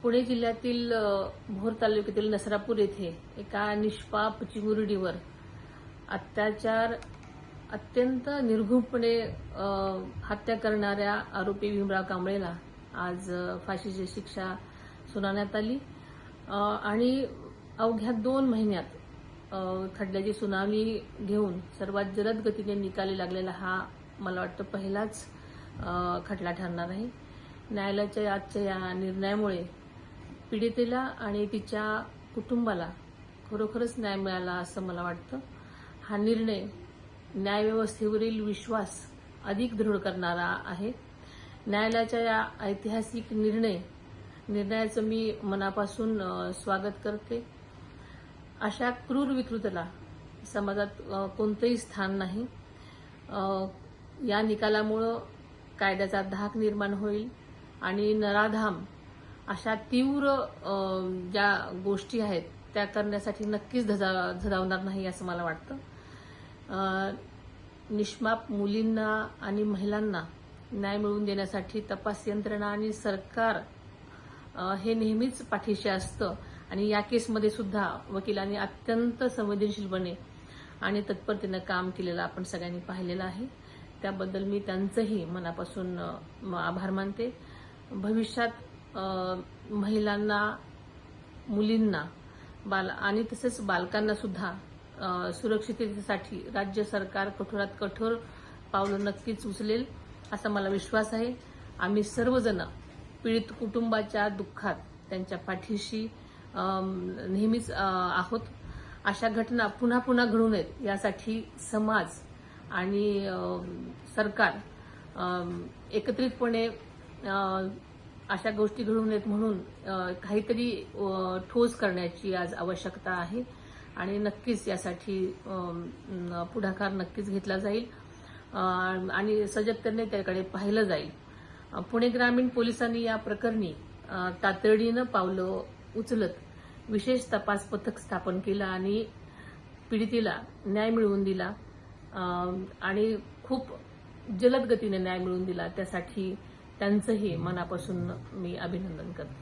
पुणे जिल्ह्यातील भोर तालुक्यातील नसरापूर येथे एका निष्पाप चिमुरडीवर अत्याचार अत्यंत निर्घृणपणे हत्या करणाऱ्या आरोपी भीमराव कांबळेला आज फाशीची शिक्षा सुनावण्यात आली आणि अवघ्या 2 महिन्यात खटल्याची सुनावणी घेऊन सर्वात जलद गतीने निकाली लागलेला हा मला वाटतं पहिलाच खटला ठरणार आहे। न्यायालयाच्या आजच्या या निर्णयामुळे पीडितेला आणि तिच्या कुटुंबाला खरोखरच न्याय मिळाला असं मला वाटतं। हा निर्णय न्यायव्यवस्थेवरील विश्वास अधिक दृढ करणारा आहे। न्यायालयाच्या या ऐतिहासिक निर्णयाचं मी मनापासून स्वागत करते। अशा क्रूर विकृतीला समाजात कोणतंही स्थान नाही। या निकालामुळे कायद्याचा धाक निर्माण होईल आणि नराधाम अशा तीव्र ज्या गोष्टी आहेत त्या करण्यासाठी नक्कीच झदावणार नाही असं मला वाटतं। निष्पाप मुलींना आणि महिलांना न्याय मिळवून देण्यासाठी तपास यंत्रणा आणि सरकार हे नेहमीच पाठीशी असतं आणि या केसमध्ये सुद्धा वकिलांनी अत्यंत संवेदनशीलपणे आणि तत्परतेने काम केलेलं आपण सगळ्यांनी पाहिलेलं आहे। त्याबद्दल मी त्यांचंही मनापासून आभार मानते। भविष्यात महिलांना, मुलींना आणि तसेच बालकांना सुद्धा सुरक्षिततेसाठी राज्य सरकार कठोरात कठोर पावलं नक्कीच उचलेल असा मला विश्वास आहे। आम्ही सर्वजण पीडित कुटुंबाच्या दुःखात त्यांच्या पाठीशी नेहमीच आहोत। अशा घटना पुन्हा पुन्हा घडू नयेत यासाठी समाज आणि सरकार एकत्रितपणे अशा गोष्टी घडू नयेत म्हणून काहीतरी ठोस करण्याची आज आवश्यकता आहे आणि नक्कीच यासाठी पुढाकार नक्कीच घेतला जाईल आणि सजगतेने त्याकडे पाहिलं जाईल। पुणे ग्रामीण पोलिसांनी या प्रकरणी तातडीनं पावलं उचलत विशेष तपास पथक स्थापन केलं आणि पीडितेला न्याय मिळवून दिला आणि खूप जलद गतीने न्याय मिळवून दिला। त्यासाठी त्यांचंही मनापासून मी अभिनंदन करते।